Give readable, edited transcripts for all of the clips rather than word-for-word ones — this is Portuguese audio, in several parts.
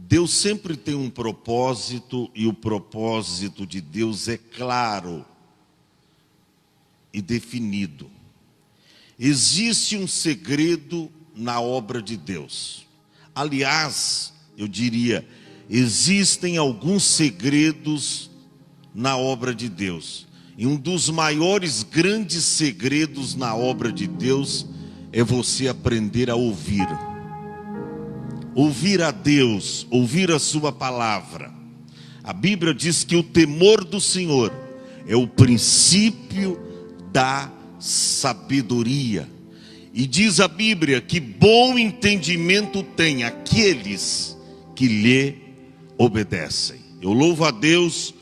Deus sempre tem um propósito e o propósito de Deus é claro e definido. Existe um segredo na obra de Deus. Aliás, eu diria, existem alguns segredos na obra de Deus. E um dos maiores grandes segredos na obra de Deus é você aprender a ouvir. Ouvir a Deus, ouvir a sua palavra. A Bíblia diz que o temor do Senhor é o princípio da sabedoria. E diz a Bíblia que bom entendimento tem aqueles que lhe obedecem. Eu louvo a Deus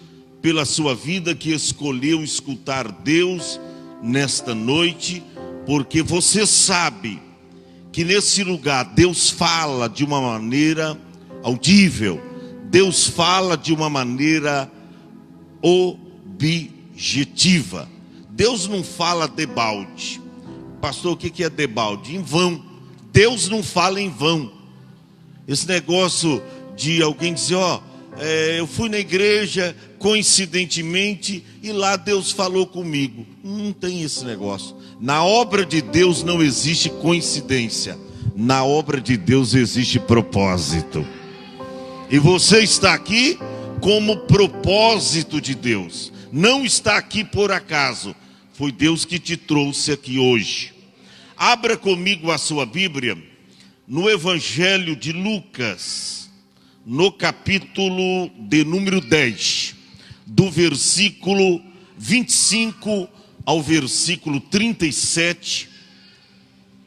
pela sua vida que escolheu escutar Deus nesta noite, porque você sabe que nesse lugar Deus fala de uma maneira audível, Deus fala de uma maneira objetiva. Deus não fala debalde. Pastor, o que é debalde? Em vão. Deus não fala em vão. Esse negócio de alguém dizer, eu fui na igreja coincidentemente e lá Deus falou comigo. Não tem esse negócio. Na obra de Deus não existe coincidência. Na obra de Deus existe propósito. E você está aqui como propósito de Deus. Não está aqui por acaso. Foi Deus que te trouxe aqui hoje. Abra comigo a sua Bíblia no Evangelho de Lucas, no capítulo de número 10, do versículo 25 ao versículo 37.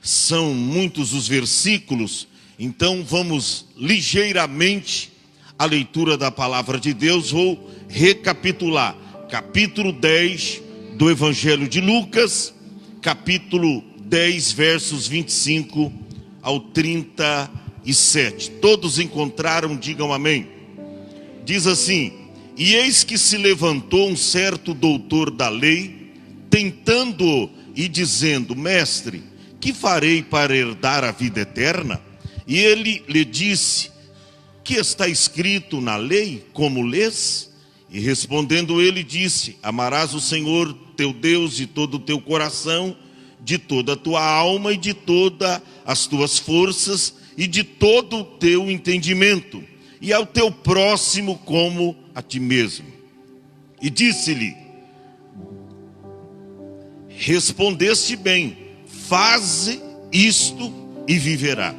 São muitos os versículos, então vamos ligeiramente à leitura da palavra de Deus. Vou recapitular. Capítulo 10 do Evangelho de Lucas, capítulo 10, versos 25 ao 37. Todos encontraram, digam amém. Diz assim: e eis que se levantou um certo doutor da lei, tentando e dizendo: mestre, que farei para herdar a vida eterna? E ele lhe disse: que está escrito na lei, como lês? E respondendo ele disse: amarás o Senhor teu Deus de todo o teu coração, de toda a tua alma e de todas as tuas forças e de todo o teu entendimento, e ao teu próximo como a ti mesmo. E disse-lhe: respondeste bem, faze isto e viverá.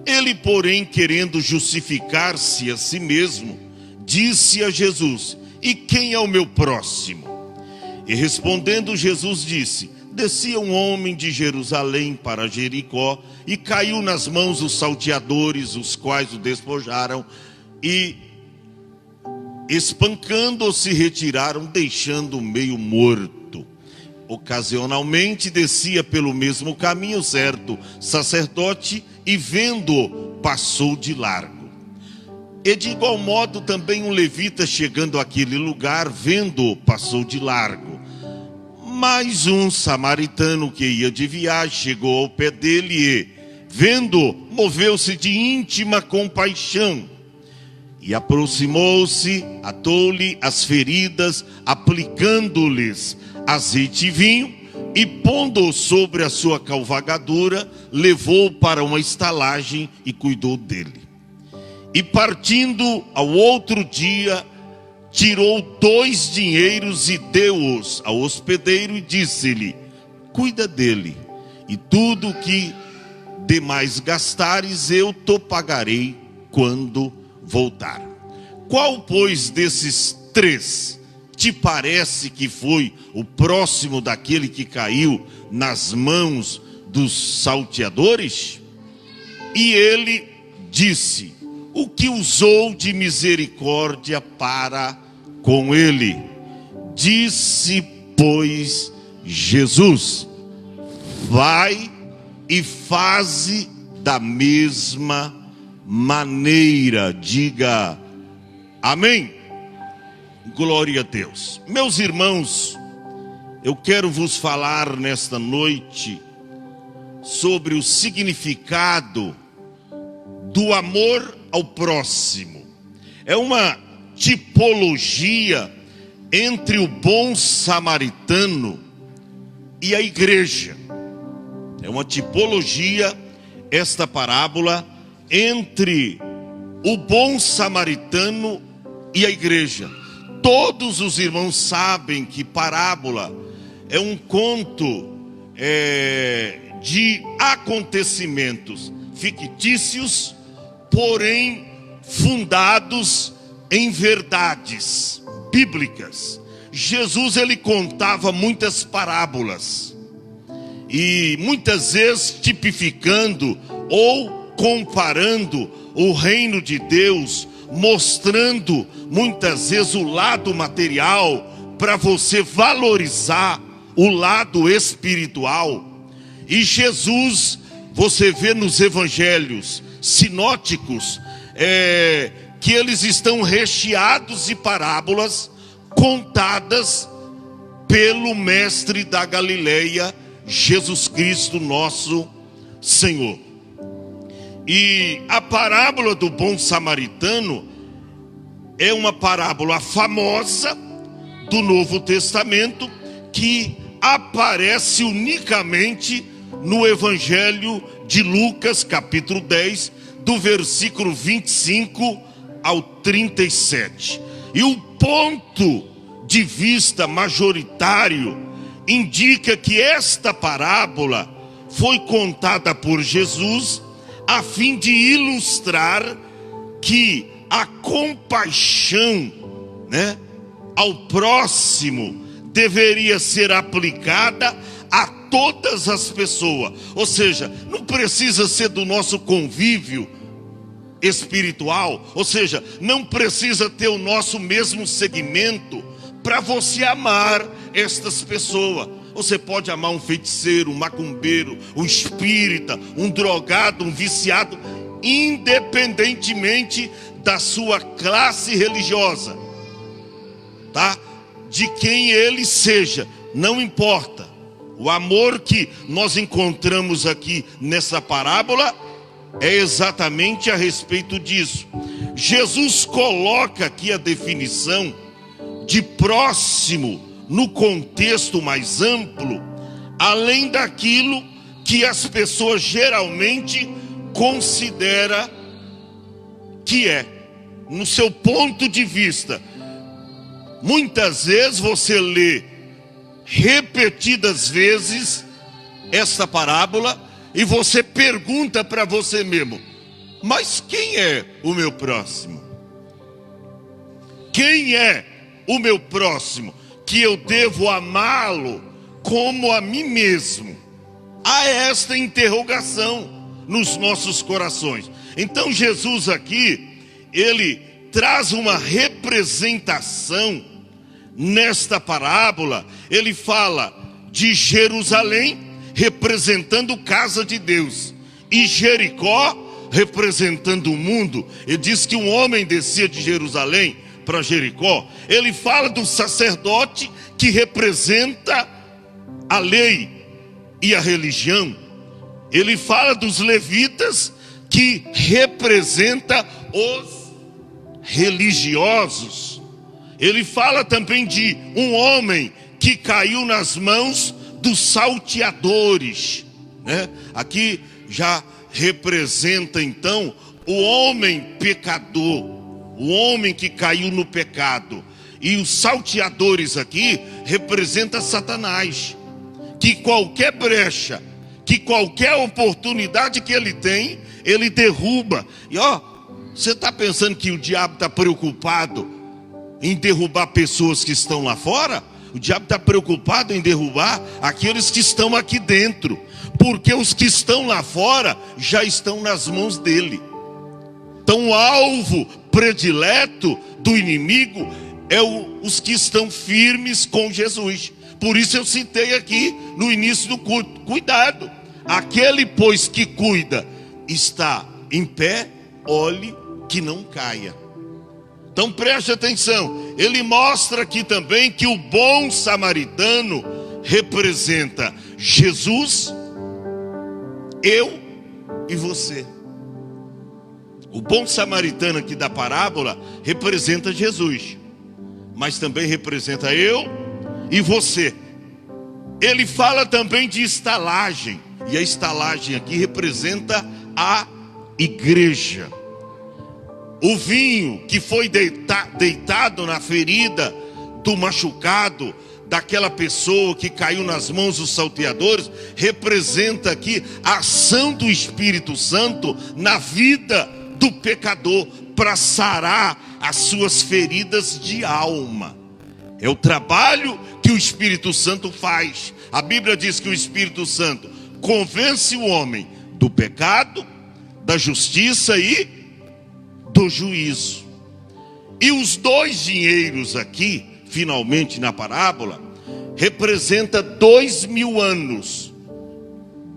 Ele, porém, querendo justificar-se a si mesmo, disse a Jesus: e quem é o meu próximo? E respondendo Jesus disse: descia um homem de Jerusalém para Jericó e caiu nas mãos dos salteadores, os quais o despojaram e espancando-o se retiraram, deixando-o meio morto. Ocasionalmente descia pelo mesmo caminho certo sacerdote e vendo-o passou de largo. E de igual modo também um levita chegando àquele lugar, vendo-o passou de largo. Mas um samaritano que ia de viagem chegou ao pé dele e, vendo-o, moveu-se de íntima compaixão. E aproximou-se, atou-lhe as feridas, aplicando-lhes azeite e vinho, e pondo-o sobre a sua cavalgadura, levou-o para uma estalagem e cuidou dele. E partindo ao outro dia, tirou 2 dinheiros e deu-os ao hospedeiro e disse-lhe: cuida dele, e tudo o que demais gastares eu te pagarei quando voltar. Qual, pois, desses 3 te parece que foi o próximo daquele que caiu nas mãos dos salteadores? E ele disse: o que usou de misericórdia para com ele? Disse, pois, Jesus: vai e faze da mesma maneira. Diga amém. Glória a Deus. Meus irmãos, eu quero vos falar nesta noite sobre o significado do amor ao próximo. É uma tipologia entre o bom samaritano e a igreja. É uma tipologia, esta parábola, entre o bom samaritano e a igreja. Todos os irmãos sabem que parábola é um conto de acontecimentos fictícios, porém fundados em verdades bíblicas. Jesus, ele contava muitas parábolas, e muitas vezes tipificando ou comparando o reino de Deus, mostrando muitas vezes o lado material para você valorizar o lado espiritual. E Jesus, você vê nos evangelhos sinóticos, que eles estão recheados de parábolas contadas pelo mestre da Galileia, Jesus Cristo, nosso Senhor. E a parábola do bom samaritano é uma parábola famosa do Novo Testamento, que aparece unicamente no Evangelho de Lucas, capítulo 10, do versículo 25 ao 37. E o ponto de vista majoritário indica que esta parábola foi contada por Jesus a fim de ilustrar que a compaixão, ao próximo deveria ser aplicada a todas as pessoas. Ou seja, não precisa ser do nosso convívio espiritual, ou seja, não precisa ter o nosso mesmo segmento para você amar estas pessoas. Você pode amar um feiticeiro, um macumbeiro, um espírita, um drogado, um viciado, independentemente da sua classe religiosa, tá? De quem ele seja, não importa. O amor que nós encontramos aqui nessa parábola é exatamente a respeito disso. Jesus coloca aqui a definição de próximo no contexto mais amplo, além daquilo que as pessoas geralmente consideram que é, no seu ponto de vista. Muitas vezes você lê repetidas vezes essa parábola e você pergunta para você mesmo: mas quem é o meu próximo? Quem é o meu próximo que eu devo amá-lo como a mim mesmo? Há esta interrogação nos nossos corações. Então Jesus aqui, ele traz uma representação nesta parábola. Ele fala de Jerusalém representando casa de Deus, e Jericó representando o mundo. Ele diz que um homem descia de Jerusalém para Jericó. Ele fala do sacerdote que representa a lei e a religião. Ele fala dos levitas que representa os religiosos. Ele fala também de um homem que caiu nas mãos dos salteadores, Aqui já representa então o homem pecador, o homem que caiu no pecado. E os salteadores aqui representa Satanás, que qualquer brecha, que qualquer oportunidade que ele tem, ele derruba. E você está pensando que o diabo está preocupado em derrubar pessoas que estão lá fora? O diabo está preocupado em derrubar aqueles que estão aqui dentro, porque os que estão lá fora já estão nas mãos dele. Então o alvo predileto do inimigo é os que estão firmes com Jesus. Por isso eu citei aqui no início do culto: cuidado, aquele pois que cuida está em pé, olhe que não caia. Então preste atenção, ele mostra aqui também que o bom samaritano representa Jesus, eu e você. O bom samaritano aqui da parábola representa Jesus, mas também representa eu e você. Ele fala também de estalagem, e a estalagem aqui representa a igreja. O vinho que foi deitado na ferida do machucado, daquela pessoa que caiu nas mãos dos salteadores, representa aqui a ação do Espírito Santo na vida do pecador, para sarar as suas feridas de alma. É o trabalho que o Espírito Santo faz. A Bíblia diz que o Espírito Santo convence o homem do pecado, da justiça e do juízo. E os dois dinheiros aqui, finalmente na parábola, representa 2000 anos.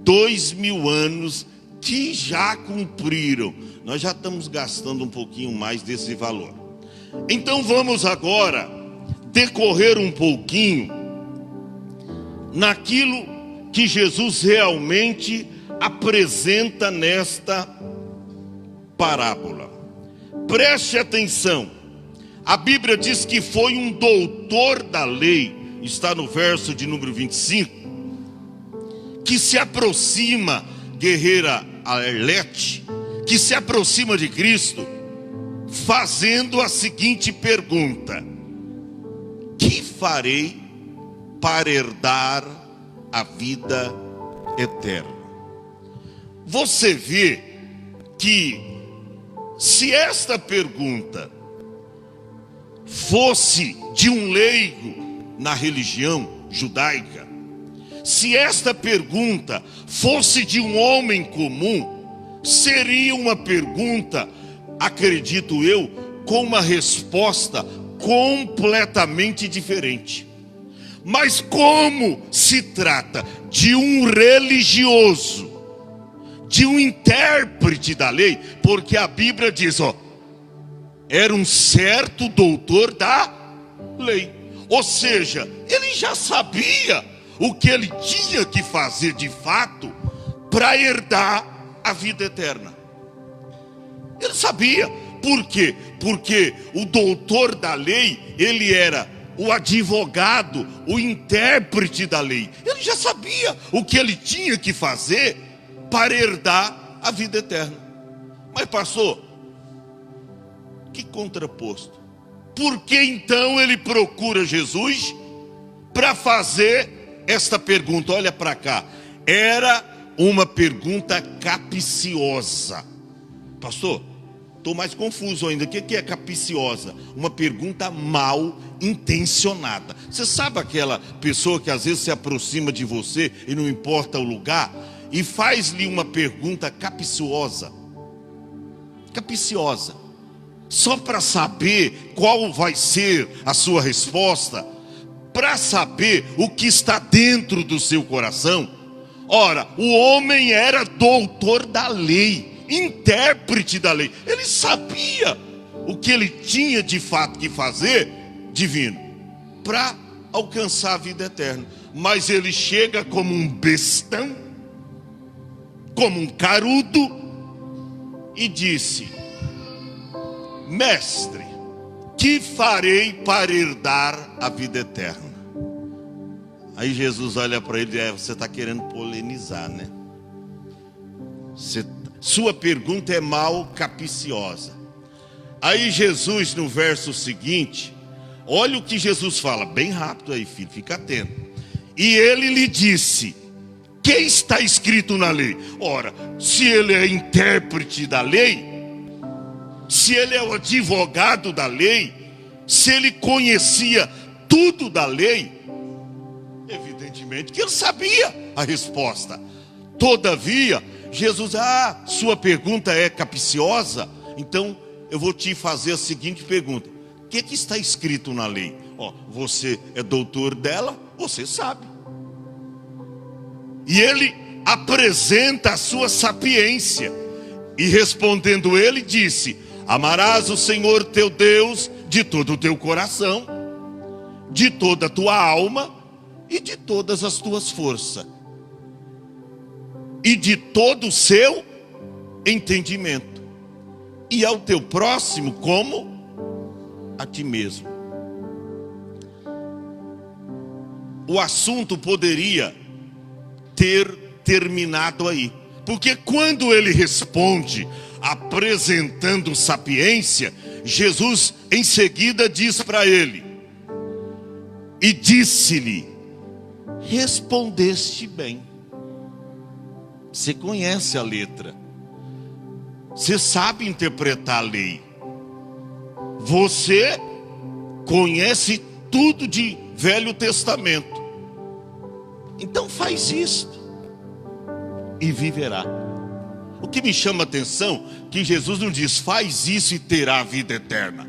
2000 anos que já cumpriram. Nós já estamos gastando um pouquinho mais desse valor. Então vamos agora decorrer um pouquinho naquilo que Jesus realmente apresenta nesta parábola. Preste atenção. A Bíblia diz que foi um doutor da lei, está no verso de número 25, que se aproxima, guerreira Arlete, que se aproxima de Cristo, fazendo a seguinte pergunta: que farei para herdar a vida eterna? Você vê que se esta pergunta fosse de um leigo na religião judaica, se esta pergunta fosse de um homem comum, seria uma pergunta, acredito eu, com uma resposta completamente diferente. Mas como se trata de um religioso, de um intérprete da lei, porque a Bíblia diz, era um certo doutor da lei. Ou seja, ele já sabia o que ele tinha que fazer de fato para herdar a vida eterna. Ele sabia. Por quê? Porque o doutor da lei, ele era o advogado, o intérprete da lei. Ele já sabia o que ele tinha que fazer para herdar a vida eterna. Mas pastor, que contraposto. Por que então ele procura Jesus para fazer esta pergunta? Olha para cá. Era uma pergunta capciosa. Pastor, estou mais confuso ainda. O que é capciosa? Uma pergunta mal intencionada. Você sabe aquela pessoa que às vezes se aproxima de você, e não importa o lugar, e faz-lhe uma pergunta capciosa. Capciosa. Só para saber qual vai ser a sua resposta, para saber o que está dentro do seu coração. Ora, o homem era doutor da lei, intérprete da lei. Ele sabia o que ele tinha de fato que fazer, divino, para alcançar a vida eterna. Mas ele chega como um bestão, como um carudo, e disse: mestre, que farei para herdar a vida eterna? Aí Jesus olha para ele e diz: você está querendo polemizar, né? Sua pergunta é mal capciosa. Aí Jesus, no verso seguinte, olha o que Jesus fala, bem rápido aí, filho, fica atento. E ele lhe disse: que está escrito na lei? Ora, se ele é intérprete da lei, se ele é o advogado da lei, se ele conhecia tudo da lei, evidentemente que ele sabia a resposta. Todavia, Jesus, sua pergunta é capciosa, então eu vou te fazer a seguinte pergunta: o que está escrito na lei? Você é doutor dela, você sabe. E ele apresenta a sua sapiência, e respondendo ele disse: amarás o Senhor teu Deus de todo o teu coração, de toda a tua alma e de todas as tuas forças, e de todo o seu entendimento. e ao teu próximo como a ti mesmo. O assunto poderia ter terminado aí, porque quando ele responde apresentando sapiência, Jesus em seguida diz para ele: e disse-lhe, respondeste bem. Você conhece a letra, você sabe interpretar a lei, você conhece tudo de Velho Testamento, então faz isto e viverá. O que me chama a atenção é que Jesus não diz faz isso e terá a vida eterna.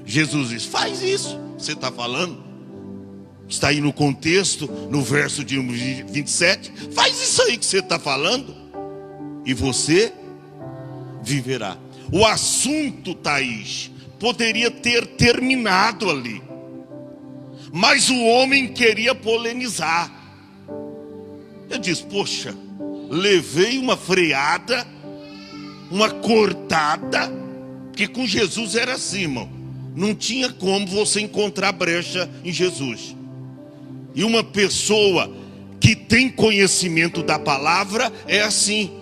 Jesus diz faz isso, você está falando, está aí no contexto, no verso de 27, faz isso aí que você está falando e você viverá. O assunto, Thaís, poderia ter terminado ali, mas o homem queria polemizar. Eu disse, poxa, levei uma freada, uma cortada, porque com Jesus era assim, irmão, não tinha como você encontrar brecha em Jesus. E uma pessoa que tem conhecimento da palavra é assim.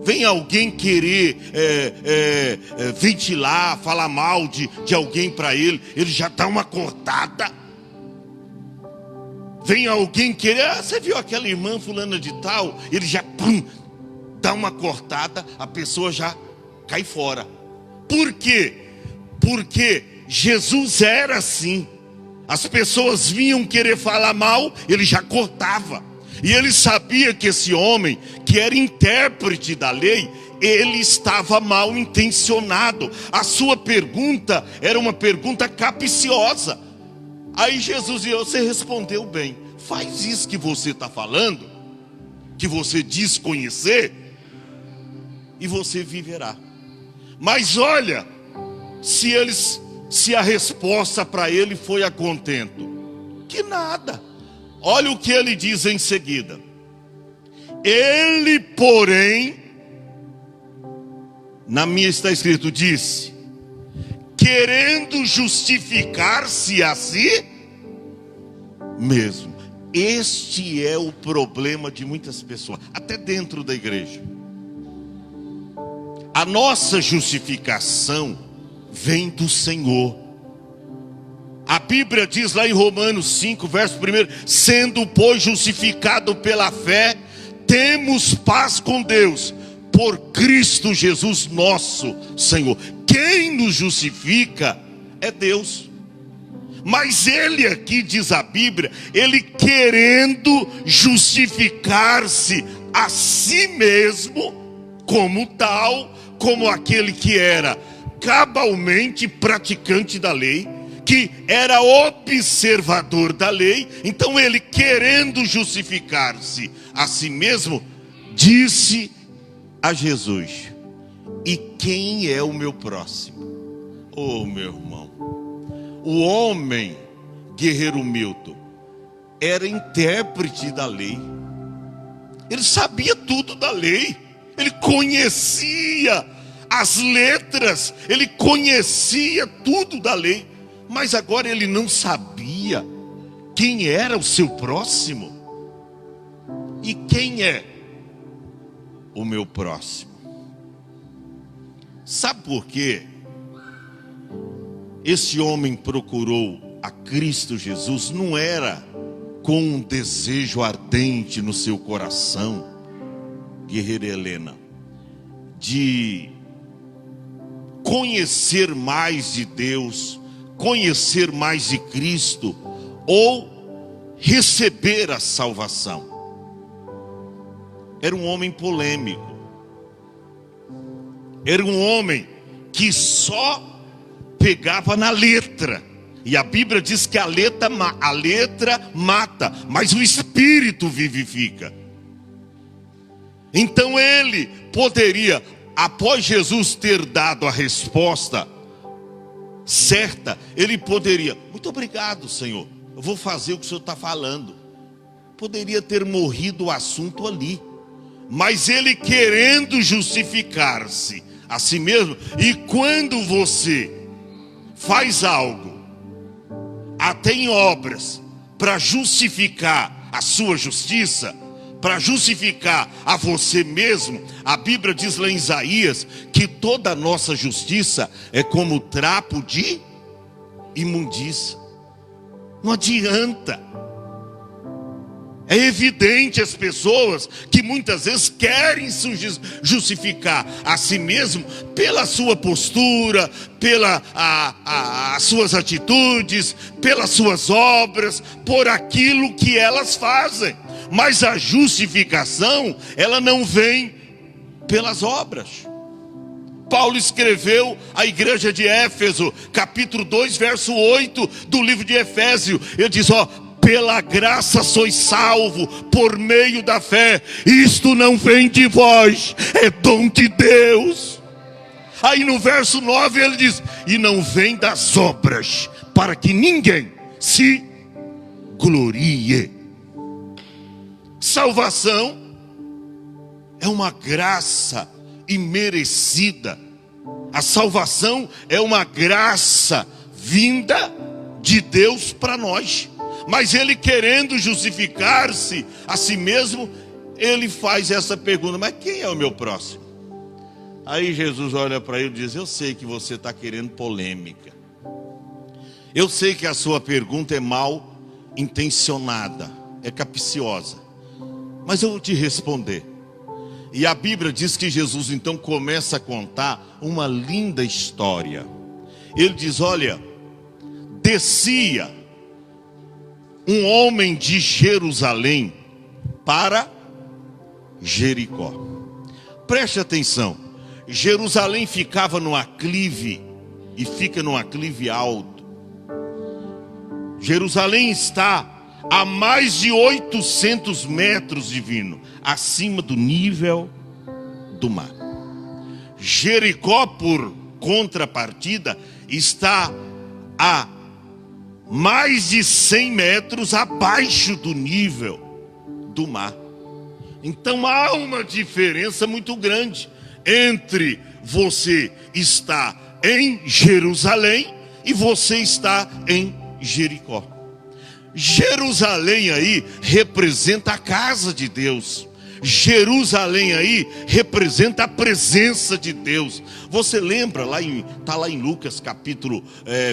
Vem alguém querer ventilar, falar mal de alguém para ele já dá uma cortada. Vem alguém querer, você viu aquela irmã fulana de tal, ele já dá uma cortada, a pessoa já cai fora. Por quê? Porque Jesus era assim. As pessoas vinham querer falar mal, ele já cortava. E ele sabia que esse homem, que era intérprete da lei, ele estava mal intencionado. A sua pergunta era uma pergunta capciosa. Aí Jesus e você respondeu bem. Faz isso que você está falando, que você diz conhecer, e você viverá. Mas olha, se a resposta para ele foi a contento, que nada. Olha o que ele diz em seguida. Ele, porém, na minha está escrito, disse, querendo justificar-se a si mesmo. Este é o problema de muitas pessoas, até dentro da igreja. A nossa justificação vem do Senhor. A Bíblia diz lá em Romanos 5, verso 1, sendo, pois, justificado pela fé, temos paz com Deus, por Cristo Jesus nosso Senhor. Quem nos justifica é Deus. Mas ele aqui, diz a Bíblia, ele querendo justificar-se a si mesmo, como tal, como aquele que era cabalmente praticante da lei, que era observador da lei. Então ele, querendo justificar-se a si mesmo, disse a Jesus, e quem é o meu próximo? Oh, meu irmão, o homem, guerreiro Milton, era intérprete da lei. Ele sabia tudo da lei, ele conhecia as letras, ele conhecia tudo da lei, mas agora ele não sabia quem era o seu próximo. E quem é o meu próximo? Sabe por quê? Esse homem procurou a Cristo Jesus, não era com um desejo ardente no seu coração, guerreira Helena, de conhecer mais de Deus, conhecer mais de Cristo, ou receber a salvação. Era um homem polêmico, era um homem que só pegava na letra, e a Bíblia diz que a letra mata, mas o Espírito vivifica. Então ele poderia, após Jesus ter dado a resposta certa, ele poderia, muito obrigado, Senhor, eu vou fazer o que o Senhor está falando. Poderia ter morrido o assunto ali, mas ele, querendo justificar-se a si mesmo. E quando você faz algo, até em obras, para justificar a sua justiça, para justificar a você mesmo, a Bíblia diz lá em Isaías que toda a nossa justiça é como trapo de imundícia. Não adianta. É evidente as pessoas que muitas vezes querem justificar a si mesmo pela sua postura, pelas suas atitudes, pelas suas obras, por aquilo que elas fazem. Mas a justificação, ela não vem pelas obras. Paulo escreveu à igreja de Éfeso, capítulo 2, verso 8 do livro de Efésios. Ele diz, pela graça sois salvo por meio da fé. Isto não vem de vós, é dom de Deus. Aí no verso 9 ele diz, e não vem das obras, para que ninguém se glorie. Salvação é uma graça imerecida. A salvação é uma graça vinda de Deus para nós. Mas ele, querendo justificar-se a si mesmo, ele faz essa pergunta, mas quem é o meu próximo? Aí Jesus olha para ele e diz, eu sei que você está querendo polêmica. Eu sei que a sua pergunta é mal intencionada, é capciosa. Mas eu vou te responder. E a Bíblia diz que Jesus então começa a contar uma linda história. Ele diz, olha, descia um homem de Jerusalém para Jericó. Preste atenção. Jerusalém ficava no aclive e fica no aclive alto. Jerusalém está a mais de 800 metros divino, acima do nível do mar. Jericó, por contrapartida, está a mais de 100 metros abaixo do nível do mar. Então há uma diferença muito grande entre você estar em Jerusalém e você estar em Jericó. Jerusalém aí representa a casa de Deus. Jerusalém aí representa a presença de Deus. Você lembra, está lá em Lucas capítulo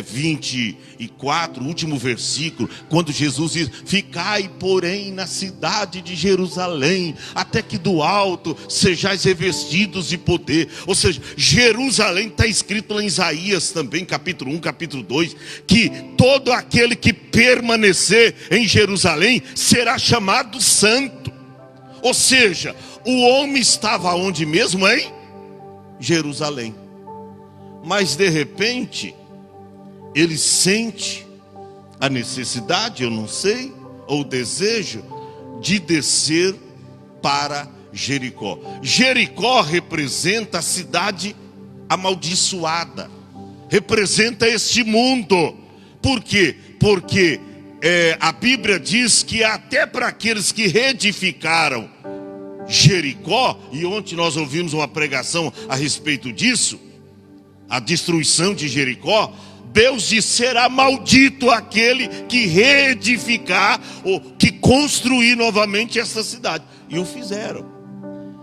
24, último versículo, quando Jesus diz, ficai porém na cidade de Jerusalém, até que do alto sejais revestidos de poder. Ou seja, Jerusalém está escrito lá em Isaías também, capítulo 1, capítulo 2, que todo aquele que permanecer em Jerusalém será chamado santo. Ou seja, o homem estava onde mesmo? Em Jerusalém. Mas de repente, ele sente a necessidade, eu não sei, ou o desejo de descer para Jericó. Jericó representa a cidade amaldiçoada, representa este mundo. Por quê? Porque a Bíblia diz que até para aqueles que reedificaram Jericó, e ontem nós ouvimos uma pregação a respeito disso, a destruição de Jericó, Deus diz, será maldito aquele que reedificar ou que construir novamente essa cidade. E o fizeram.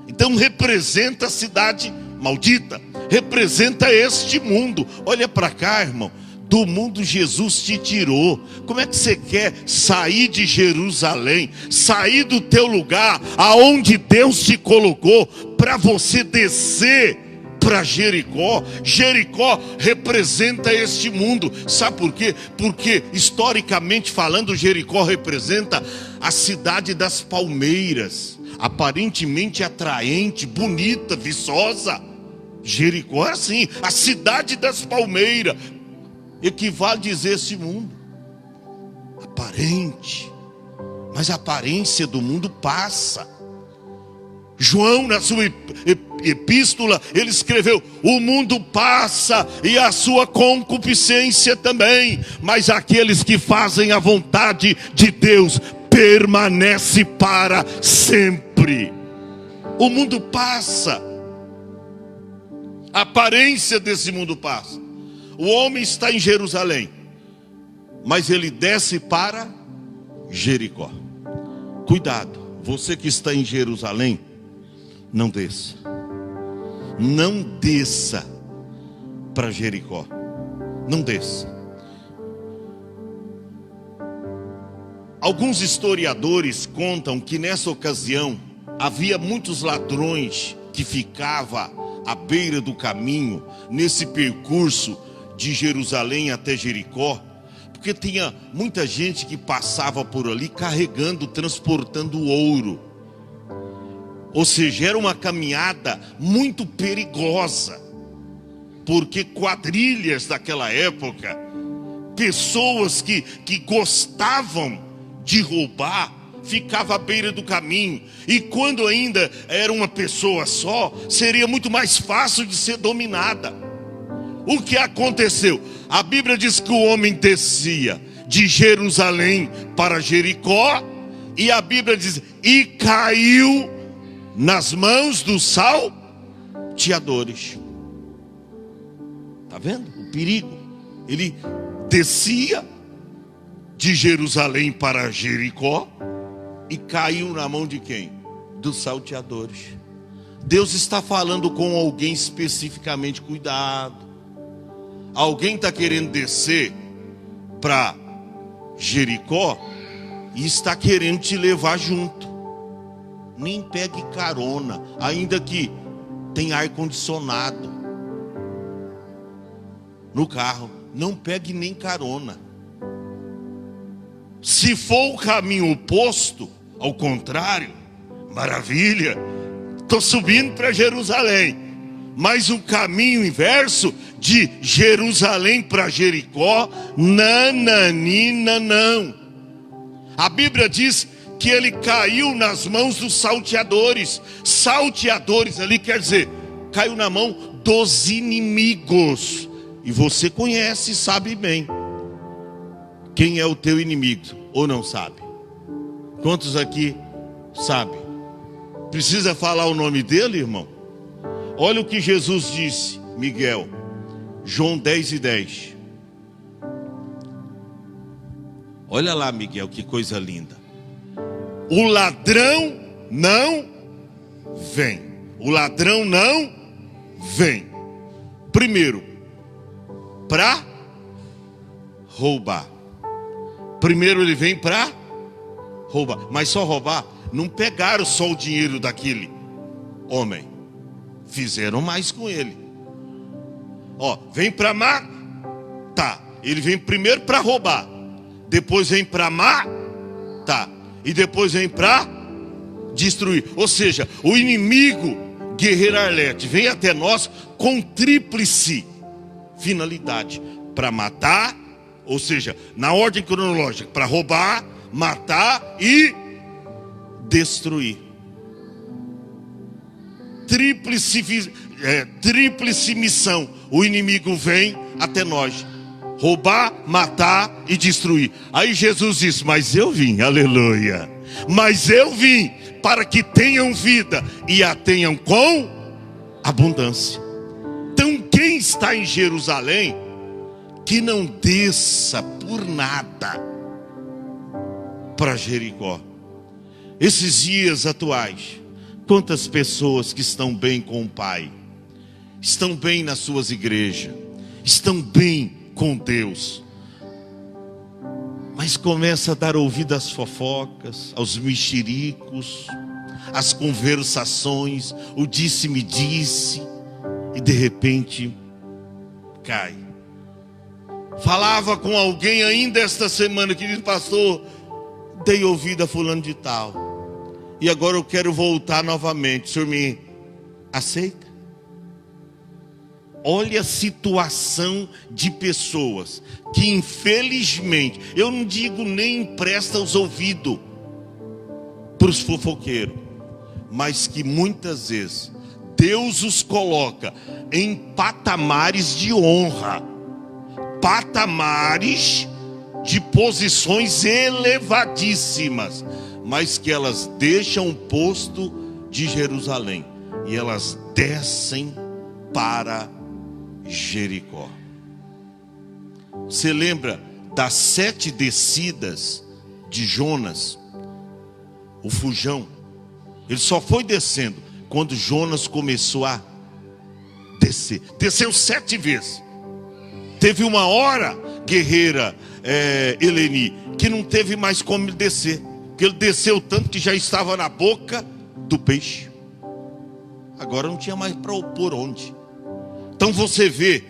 Então representa a cidade maldita, representa este mundo. Olha para cá, irmão. Do mundo Jesus te tirou. Como é que você quer sair de Jerusalém, sair do teu lugar, aonde Deus te colocou, para você descer para Jericó? Jericó representa este mundo. Sabe por quê? Porque historicamente falando, Jericó representa a cidade das palmeiras, aparentemente atraente, bonita, viçosa. Jericó é assim, a cidade das palmeiras. Equivale a dizer esse mundo aparente, mas a aparência do mundo passa. João, na sua epístola, ele escreveu, o mundo passa e a sua concupiscência também, mas aqueles que fazem a vontade de Deus permanece para sempre. O mundo passa. A aparência desse mundo passa. O homem está em Jerusalém, mas ele desce para Jericó. Cuidado, você que está em Jerusalém, não desça. Não desça para Jericó. Não desça. Alguns historiadores contam que nessa ocasião havia muitos ladrões que ficavam à beira do caminho, nesse percurso de Jerusalém até Jericó, porque tinha muita gente que passava por ali carregando, transportando ouro. Ou seja, era uma caminhada muito perigosa, porque quadrilhas daquela época, pessoas que gostavam de roubar, ficava à beira do caminho. E quando ainda era uma pessoa só, seria muito mais fácil de ser dominada. O que aconteceu? A Bíblia diz que o homem descia de Jerusalém para Jericó, e a Bíblia diz, e caiu nas mãos dos salteadores. Está vendo o perigo? Ele descia de Jerusalém para Jericó e caiu na mão de quem? Dos salteadores. Deus está falando com alguém especificamente, cuidado. Alguém está querendo descer para Jericó e está querendo te levar junto. Nem pegue carona, ainda que tem ar-condicionado no carro. Não pegue nem carona. Se for o caminho oposto, ao contrário, maravilha, estou subindo para Jerusalém. Mas o caminho inverso, de Jerusalém para Jericó, nananina não. A Bíblia diz que ele caiu nas mãos dos salteadores. Salteadores ali quer dizer, caiu na mão dos inimigos. E você conhece, sabe bem quem é o teu inimigo, ou não sabe? Quantos aqui sabem? Precisa falar o nome dele, irmão? Olha o que Jesus disse, Miguel, João 10:10. Olha lá, Miguel, que coisa linda. O ladrão não vem. O ladrão não vem. Primeiro, para roubar. Primeiro ele vem para roubar. Mas só roubar, não pegaram só o dinheiro daquele homem. Fizeram mais com ele. Ó, vem para matar. Ele vem primeiro para roubar. Depois vem para matar. E depois vem para destruir. Ou seja, o inimigo, guerreiro Arlete, vem até nós com tríplice finalidade. Para matar, ou seja, na ordem cronológica, para roubar, matar e destruir. Tríplice missão. O inimigo vem até nós, roubar, matar e destruir. Aí Jesus disse, mas eu vim, aleluia, mas eu vim para que tenham vida e a tenham com abundância. Então quem está em Jerusalém, que não desça por nada para Jericó. Esses dias atuais, quantas pessoas que estão bem com o Pai, estão bem nas suas igrejas, estão bem com Deus, mas começa a dar ouvido às fofocas, aos mexericos, às conversações, o disse-me-disse, e de repente cai. Falava com alguém ainda esta semana que disse, pastor, dei ouvido a fulano de tal, e agora eu quero voltar novamente, o senhor me aceita? Olha a situação de pessoas que infelizmente, eu não digo nem empresta os ouvidos para os fofoqueiros, mas que muitas vezes Deus os coloca em patamares de honra, patamares de posições elevadíssimas, mas que elas deixam o posto de Jerusalém e elas descem para Jericó. Você lembra das 7 descidas de Jonas? O fujão, ele só foi descendo quando Jonas começou a descer. Desceu 7 vezes. Teve uma hora, guerreira Eleni, que não teve mais como ele descer, que ele desceu tanto que já estava na boca do peixe. Agora não tinha mais para opor onde. Então você vê,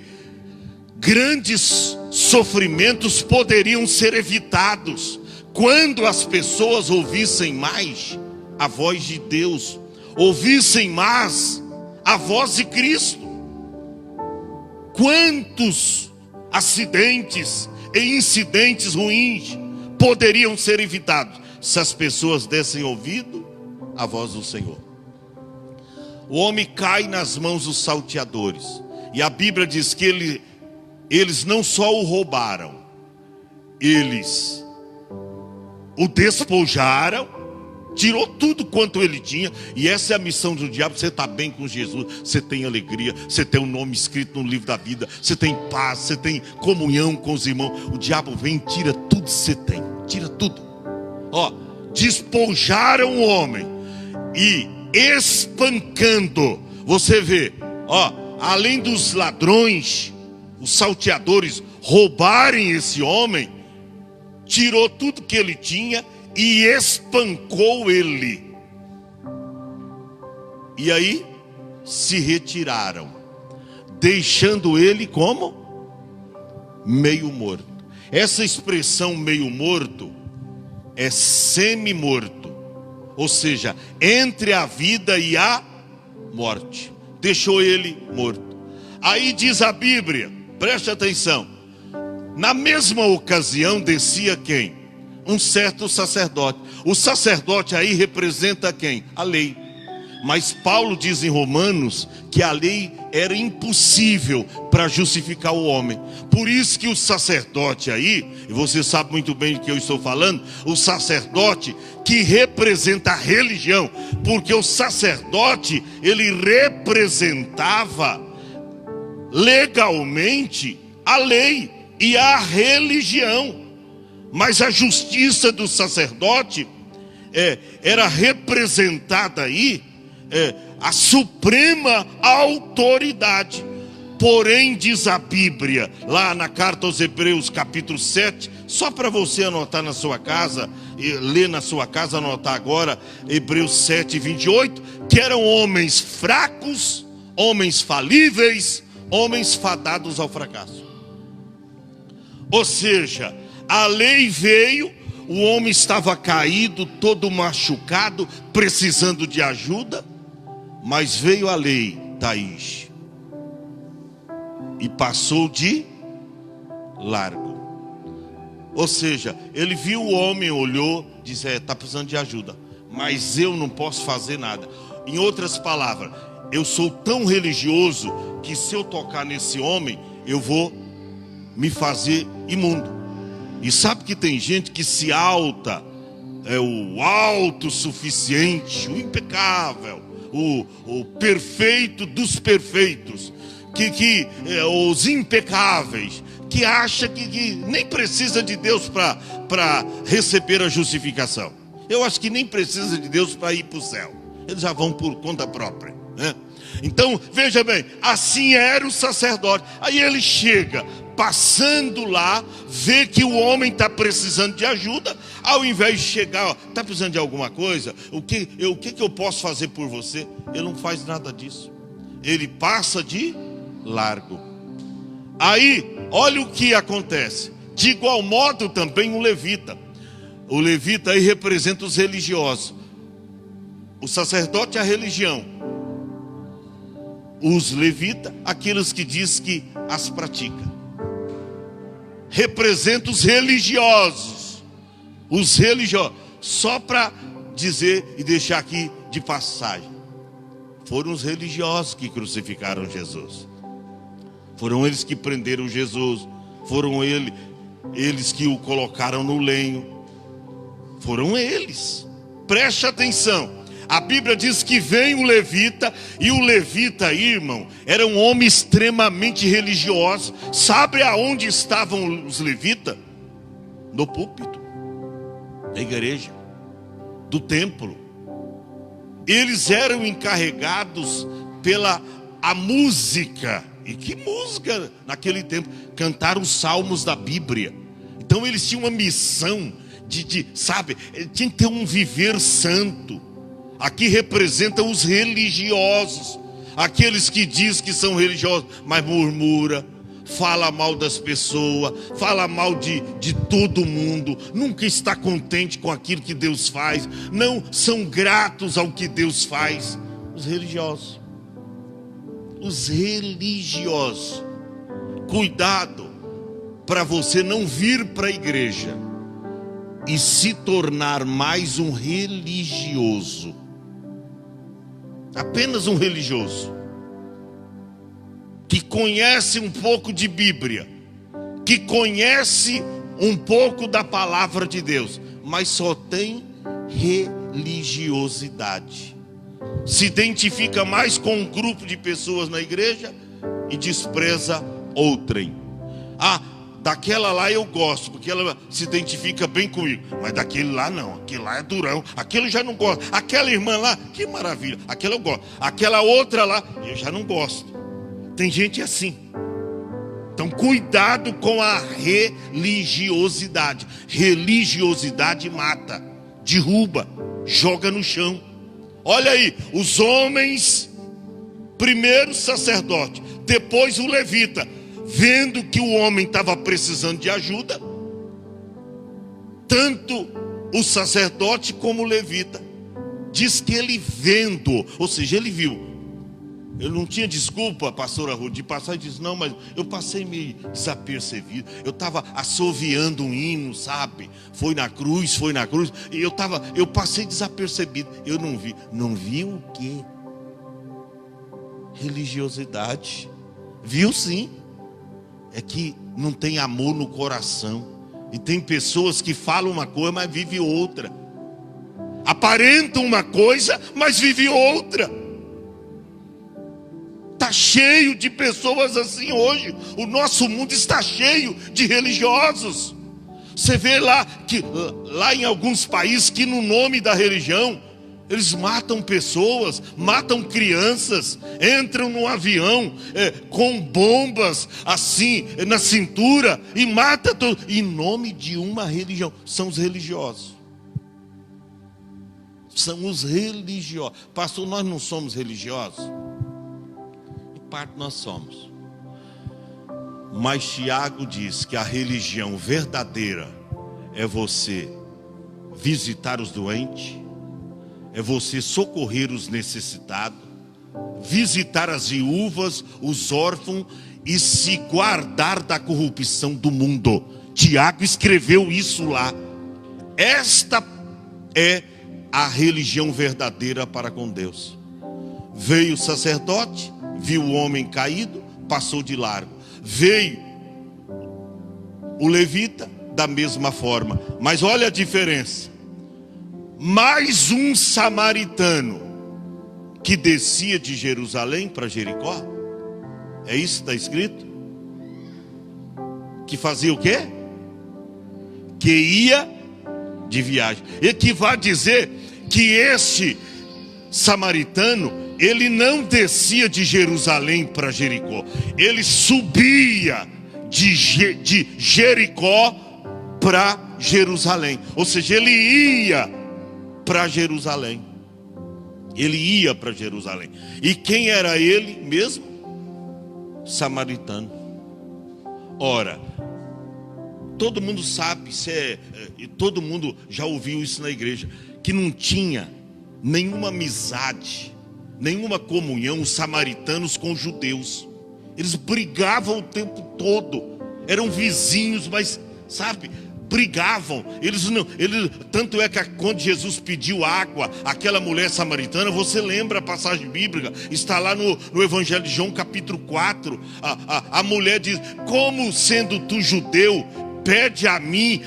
grandes sofrimentos poderiam ser evitados quando as pessoas ouvissem mais a voz de Deus, ouvissem mais a voz de Cristo. Quantos acidentes e incidentes ruins poderiam ser evitados se as pessoas dessem ouvido à voz do Senhor? O homem cai nas mãos dos salteadores, e a Bíblia diz que eles não só o roubaram, eles o despojaram, tirou tudo quanto ele tinha. E essa é a missão do diabo. Você está bem com Jesus, você tem alegria, você tem um nome escrito no livro da vida, você tem paz, você tem comunhão com os irmãos. O diabo vem e tira tudo que você tem, tira tudo. Despojaram o homem e espancando. Você vê, além dos ladrões, os salteadores roubarem esse homem, tirou tudo que ele tinha e espancou ele. E aí se retiraram, deixando ele como? Meio morto. Essa expressão meio morto é semi-morto, ou seja, entre a vida e a morte. Deixou ele morto. Aí diz a Bíblia, preste atenção, na mesma ocasião descia quem? Um certo sacerdote. O sacerdote aí representa quem? A lei. Mas Paulo diz em Romanos que a lei era impossível para justificar o homem. Por isso que o sacerdote aí, e você sabe muito bem do que eu estou falando, o sacerdote que representa a religião, porque o sacerdote, ele representava legalmente a lei e a religião. Mas a justiça do sacerdote era representada aí, a suprema autoridade. Porém, diz a Bíblia, lá na carta aos Hebreus, capítulo 7, só para você anotar na sua casa, ler na sua casa, anotar agora, Hebreus 7, 28, que eram homens fracos, homens falíveis, homens fadados ao fracasso. Ou seja, a lei veio, o homem estava caído, todo machucado, precisando de ajuda, mas veio a lei, Thaís, e passou de largo. Ou seja, ele viu o homem, olhou, disse, está precisando de ajuda, mas eu não posso fazer nada. Em outras palavras, eu sou tão religioso que se eu tocar nesse homem, eu vou me fazer imundo. E sabe que tem gente que se alta, o autossuficiente, o impecável, o perfeito dos perfeitos, os impecáveis, que acha que nem precisa de Deus para receber a justificação. Eu acho que nem precisa de Deus para ir para o céu. Eles já vão por conta própria, né? Então, veja bem, assim era o sacerdote. Aí ele chega, passando lá, vê que o homem está precisando de ajuda. Ao invés de chegar, está precisando de alguma coisa? O que eu posso fazer por você? Ele não faz nada disso. Ele passa de largo. Aí, olha o que acontece. De igual modo também o levita. O levita aí representa os religiosos. O sacerdote é a religião. Os levitas, aqueles que diz que as pratica. Representa os religiosos. Os religiosos. Só para dizer e deixar aqui de passagem. Foram os religiosos que crucificaram Jesus. Foram eles que prenderam Jesus. Foram eles que o colocaram no lenho. Foram eles. Preste atenção. A Bíblia diz que vem o levita, e o levita, irmão, era um homem extremamente religioso. Sabe aonde estavam os levitas? No púlpito, da igreja, do templo. Eles eram encarregados pela a música. E que música naquele tempo? Cantar os salmos da Bíblia. Então eles tinham uma missão sabe, tinha que ter um viver santo. Aqui representa os religiosos, aqueles que diz que são religiosos, mas murmura, fala mal das pessoas, fala mal de todo mundo, nunca está contente com aquilo que Deus faz, não são gratos ao que Deus faz. Os religiosos. Os religiosos. Cuidado para você não vir para a igreja e se tornar mais um religioso. Apenas um religioso que conhece um pouco de Bíblia, que conhece um pouco da palavra de Deus, mas só tem religiosidade. Se identifica mais com um grupo de pessoas na igreja e despreza outrem. Daquela lá eu gosto, porque ela se identifica bem comigo. Mas daquele lá não, aquele lá é durão. Aquele eu já não gosto. Aquela irmã lá, que maravilha, aquela eu gosto. Aquela outra lá, eu já não gosto. Tem gente assim. Então cuidado com a religiosidade. Religiosidade mata, derruba, joga no chão. Olha aí, os homens, primeiro o sacerdote, depois o levita, vendo que o homem estava precisando de ajuda, tanto o sacerdote como o levita, diz que ele vendo, ou seja, ele viu. Eu não tinha desculpa, pastora Ruth, de passar e disse, não, mas eu passei meio desapercebido. Eu estava assoviando um hino, sabe? Foi na cruz, e eu passei desapercebido. Eu não vi. Não vi o quê? Religiosidade. Viu sim. É que não tem amor no coração. E tem pessoas que falam uma coisa, mas vivem outra. Aparentam uma coisa, mas vivem outra. Está cheio de pessoas assim hoje. O nosso mundo está cheio de religiosos. Você vê lá em alguns países que no nome da religião eles matam pessoas, matam crianças, entram num avião com bombas assim na cintura e mata todo em nome de uma religião. São os religiosos. São os religiosos. Pastor, nós não somos religiosos? Em parte nós somos. Mas Tiago diz que a religião verdadeira é você visitar os doentes, é você socorrer os necessitados, visitar as viúvas, os órfãos e se guardar da corrupção do mundo. Tiago escreveu isso lá. Esta é a religião verdadeira para com Deus. Veio o sacerdote, viu o homem caído, passou de largo. Veio o levita da mesma forma. Mas olha a diferença. Mais um samaritano que descia de Jerusalém para Jericó. É isso que está escrito? Que fazia o quê? Que ia de viagem. E que vai dizer que este samaritano, ele não descia de Jerusalém para Jericó. Ele subia de Jericó para Jerusalém. Ou seja, ele ia para Jerusalém. Ele ia para Jerusalém. E quem era ele mesmo? Samaritano. Ora, todo mundo sabe, todo mundo já ouviu isso na igreja, que não tinha nenhuma amizade, nenhuma comunhão os samaritanos com os judeus. Eles brigavam o tempo todo. Eram vizinhos, mas sabe, brigavam. Tanto é que quando Jesus pediu água àquela mulher samaritana, você lembra a passagem bíblica, está lá no Evangelho de João capítulo 4. A mulher diz: como sendo tu judeu, pede a mim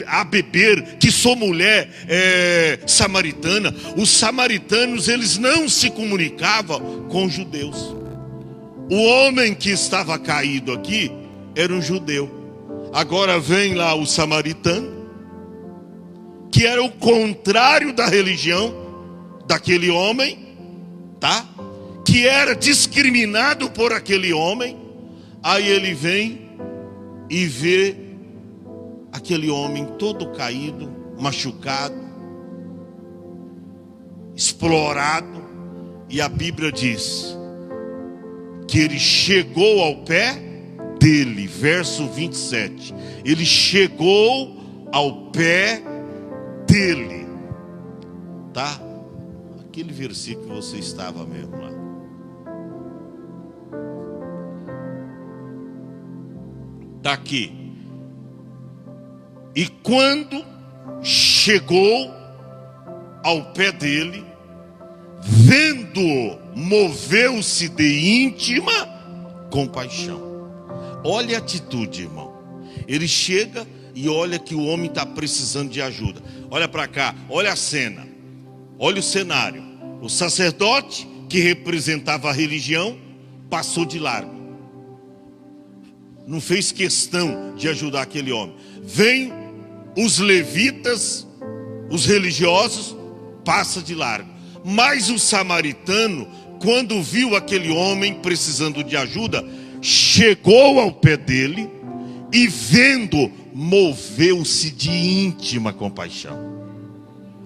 a beber, que sou mulher samaritana. Os samaritanos, eles não se comunicavam com os judeus. O homem que estava caído aqui era um judeu. Agora vem lá o samaritano, que era o contrário da religião daquele homem, tá? Que era discriminado por aquele homem. Aí ele vem e vê aquele homem todo caído, machucado, explorado. E a Bíblia diz que ele chegou ao pé dele, verso 27. Ele chegou ao pé dele, tá? Aquele versículo que você estava mesmo lá. Tá aqui. E quando chegou ao pé dele, vendo-o, moveu-se de íntima compaixão. Olha a atitude, irmão. Ele chega e olha que o homem está precisando de ajuda. Olha para cá, olha a cena, olha o cenário. O sacerdote, que representava a religião, passou de largo. Não fez questão de ajudar aquele homem. Vem os levitas, os religiosos, passa de largo. Mas o samaritano, quando viu aquele homem precisando de ajuda, chegou ao pé dele e vendo, moveu-se de íntima compaixão.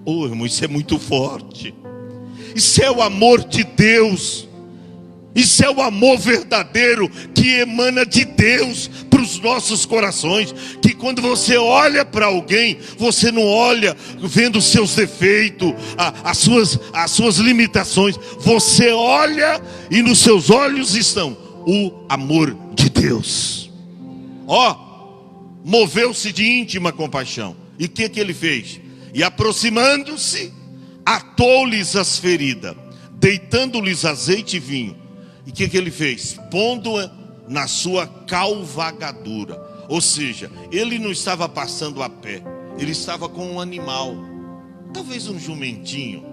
Oh, irmão, isso é muito forte. Isso é o amor de Deus. Isso é o amor verdadeiro que emana de Deus para os nossos corações. Que quando você olha para alguém, você não olha vendo os seus defeitos, as suas limitações. Você olha e nos seus olhos estão o amor de Deus. Moveu-se de íntima compaixão. E o que ele fez? E aproximando-se, atou-lhes as feridas, deitando-lhes azeite e vinho. E o que ele fez? Pondo-a na sua cavalgadura. Ou seja, ele não estava passando a pé, ele estava com um animal, talvez um jumentinho,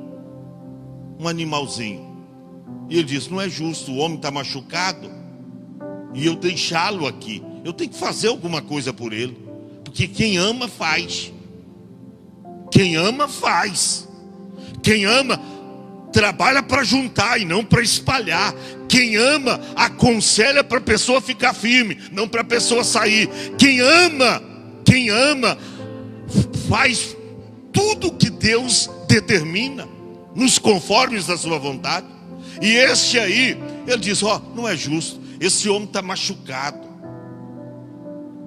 um animalzinho. E ele disse: não é justo, o homem está machucado e eu deixá-lo aqui. Eu tenho que fazer alguma coisa por ele, porque quem ama faz. Quem ama faz. Quem ama trabalha para juntar e não para espalhar. Quem ama aconselha para a pessoa ficar firme, não para a pessoa sair. Quem ama faz tudo que Deus determina, nos conformes da sua vontade. E este aí, ele diz: não é justo, esse homem está machucado,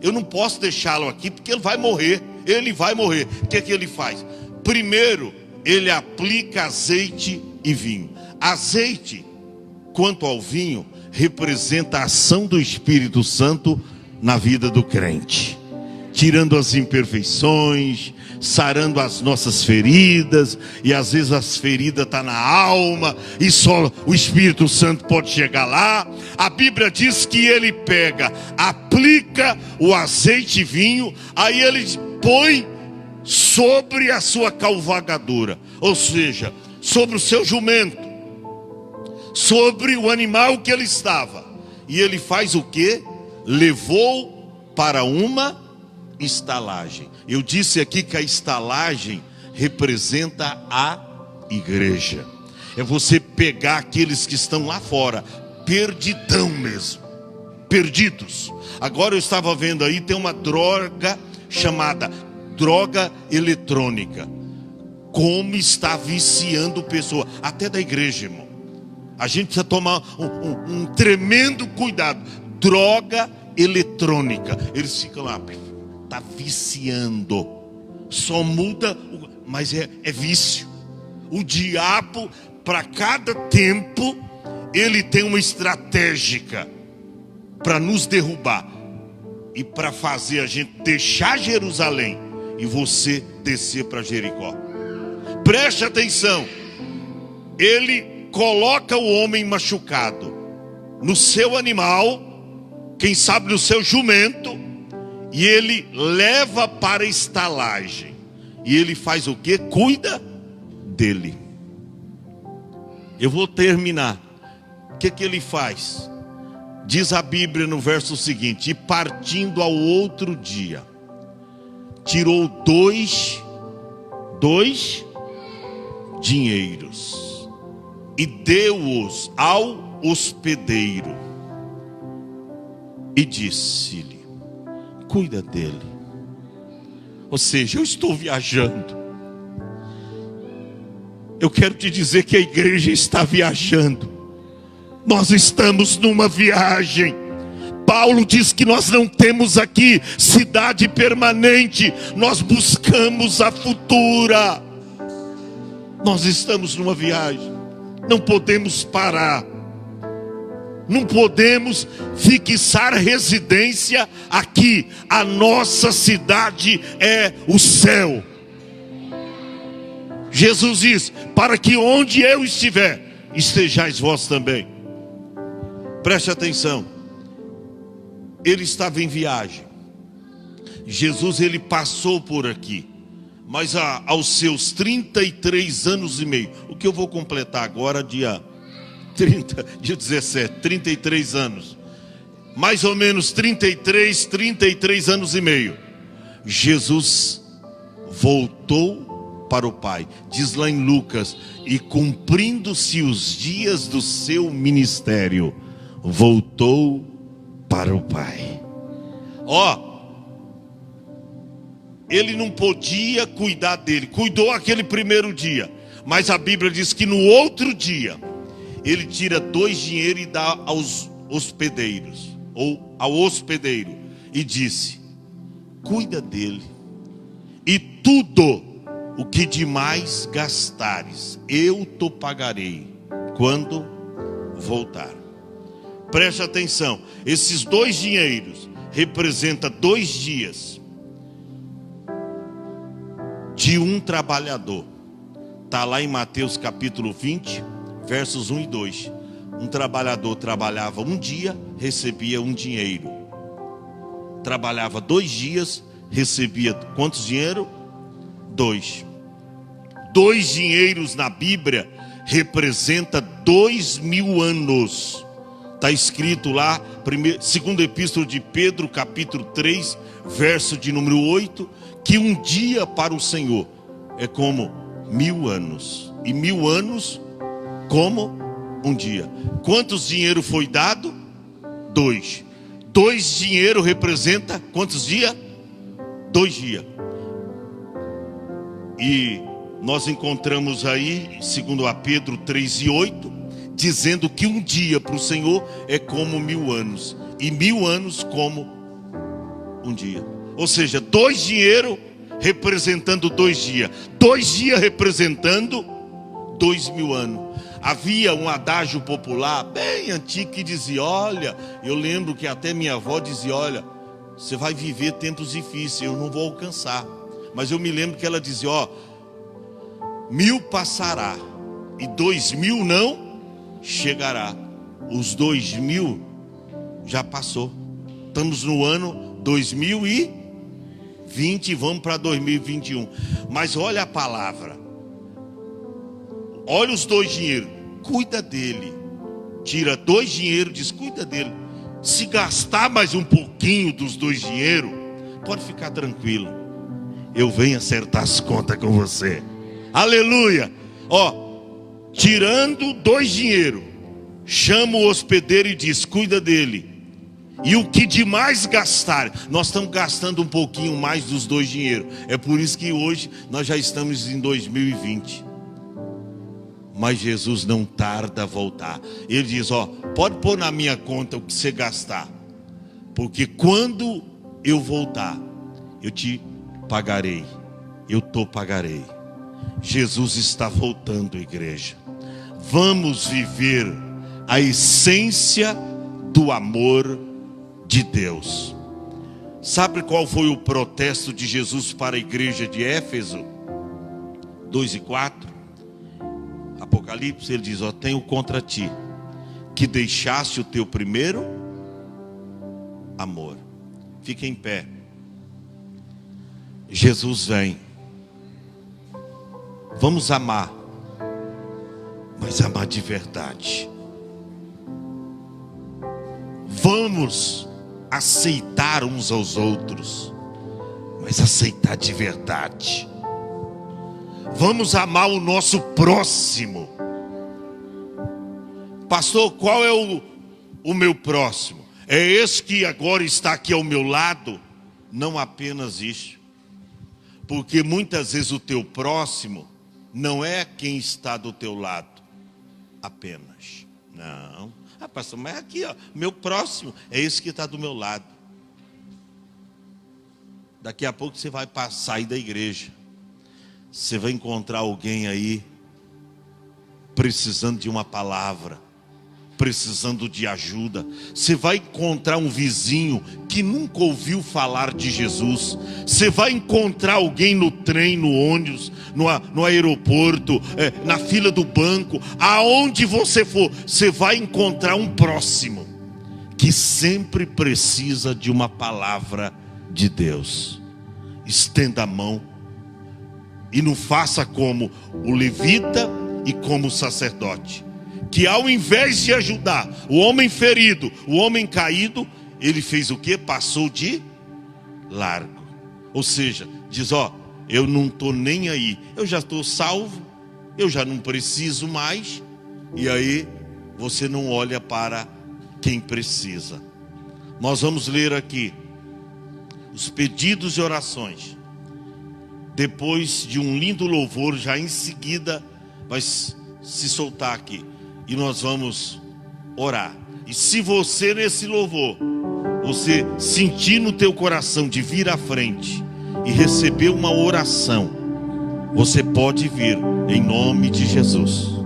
eu não posso deixá-lo aqui porque ele vai morrer. Ele vai morrer. O que ele faz? Primeiro, ele aplica azeite e vinho. Azeite, quanto ao vinho, representa a ação do Espírito Santo na vida do crente, tirando as imperfeições, sarando as nossas feridas. E às vezes as feridas estão na alma e só o Espírito Santo pode chegar lá. A Bíblia diz que ele pega, aplica o azeite e vinho, aí ele põe sobre a sua cavalgadura, ou seja, sobre o seu jumento, sobre o animal que ele estava. E ele faz o que? Levou para uma estalagem. Eu disse aqui que a estalagem representa a igreja. É você pegar aqueles que estão lá fora, perdidão mesmo, perdidos. Agora eu estava vendo aí, tem uma droga chamada droga eletrônica. Como está viciando pessoa, até da igreja, irmão. A gente precisa tomar um tremendo cuidado. Droga eletrônica. Eles ficam lá, está viciando. Só muda, mas é vício. O diabo, para cada tempo, ele tem uma estratégia para nos derrubar e para fazer a gente deixar Jerusalém e você descer para Jericó. Preste atenção. Ele coloca o homem machucado no seu animal, quem sabe no seu jumento, E ele leva para a estalagem. E ele faz o quê? Cuida dele. Eu vou terminar. O que ele faz? Diz a Bíblia no verso seguinte: e partindo ao outro dia, tirou dois dinheiros e deu-os ao hospedeiro e disse-lhe: cuida dele. Ou seja, eu estou viajando. Eu quero te dizer que a igreja está viajando. Nós estamos numa viagem. Paulo diz que nós não temos aqui cidade permanente, nós buscamos a futura. Nós estamos numa viagem, não podemos parar, não podemos fixar residência aqui. A nossa cidade é o céu. Jesus diz: para que onde eu estiver, estejais vós também. Preste atenção. Ele estava em viagem. Jesus, ele passou por aqui. Mas aos seus 33 anos e meio, o que eu vou completar agora, dia 17, 33 anos. Mais ou menos 33 anos e meio. Jesus voltou para o Pai. Diz lá em Lucas: e cumprindo-se os dias do seu ministério, voltou para o Pai. Ele não podia cuidar dele. Cuidou aquele primeiro dia, mas a Bíblia diz que no outro dia ele tira 2 dinheiros e dá aos hospedeiros, ou ao hospedeiro, e disse: cuida dele, e tudo o que demais gastares, eu te pagarei quando voltar. Preste atenção, esses 2 dinheiros representam 2 dias de um trabalhador. Está lá em Mateus capítulo 20, versos 1 e 2. Um trabalhador trabalhava um dia, recebia um dinheiro. Trabalhava 2 dias, recebia quantos dinheiro? 2. 2 dinheiros na Bíblia representa 2000 anos. Está escrito lá, segunda epístola de Pedro, capítulo 3, verso de número 8, que um dia para o Senhor é como 1000 anos, e 1000 anos como um dia. Quantos dinheiro foi dado? 2. 2 dinheiro representa quantos dias? 2 dias. E nós encontramos aí, segundo a Pedro 3 e 8, dizendo que um dia para o Senhor é como 1000 anos, e 1000 anos como um dia. Ou seja, 2 dinheiro representando 2 dias, 2 dias representando 2000 anos. Havia um adágio popular bem antigo que dizia: olha, eu lembro que até minha avó dizia: olha, você vai viver tempos difíceis, eu não vou alcançar. Mas eu me lembro que ela dizia: 1000 passará e 2000 não chegará. Os 2000 já passou. Estamos no ano 2020, vamos para 2021. Mas olha a palavra. Olha os 2 dinheiros. Cuida dele. Tira 2 dinheiros, diz: cuida dele. Se gastar mais um pouquinho dos 2 dinheiros, pode ficar tranquilo, eu venho acertar as contas com você. Aleluia. Tirando 2 dinheiros, chama o hospedeiro e diz: cuida dele. E o que demais gastar, nós estamos gastando um pouquinho mais dos 2 dinheiros. É por isso que hoje nós já estamos em 2020. Mas Jesus não tarda a voltar. Ele diz: pode pôr na minha conta o que você gastar, porque quando eu voltar, eu te pagarei. Eu te pagarei. Jesus está voltando, igreja. Vamos viver a essência do amor de Deus. Sabe qual foi o protesto de Jesus para a igreja de Éfeso? 2 e 4. Apocalipse, ele diz: tenho contra ti que deixaste o teu primeiro amor. Fique em pé. Jesus vem. Vamos amar, mas amar de verdade. Vamos aceitar uns aos outros, mas aceitar de verdade. Vamos amar o nosso próximo. Pastor, qual é o meu próximo? É esse que agora está aqui ao meu lado? Não apenas isso. Porque muitas vezes o teu próximo não é quem está do teu lado apenas. Não. Ah, pastor, mas aqui, ó, meu próximo é esse que está do meu lado. Daqui a pouco você vai sair da igreja. Você vai encontrar alguém aí precisando de uma palavra, precisando de ajuda. Você vai encontrar um vizinho que nunca ouviu falar de Jesus. Você vai encontrar alguém no trem, no ônibus, no aeroporto, na fila do banco, aonde você for, você vai encontrar um próximo que sempre precisa de uma palavra de Deus. Estenda a mão e não faça como o levita e como o sacerdote, que ao invés de ajudar o homem ferido, o homem caído, ele fez o quê? Passou de largo. Ou seja, diz, ó, eu não estou nem aí, eu já estou salvo, eu já não preciso mais. E aí você não olha para quem precisa. Nós vamos ler aqui os pedidos e orações. Depois de um lindo louvor, já em seguida vai se soltar aqui. E nós vamos orar. E se você nesse louvor, você sentir no teu coração de vir à frente e receber uma oração, você pode vir em nome de Jesus.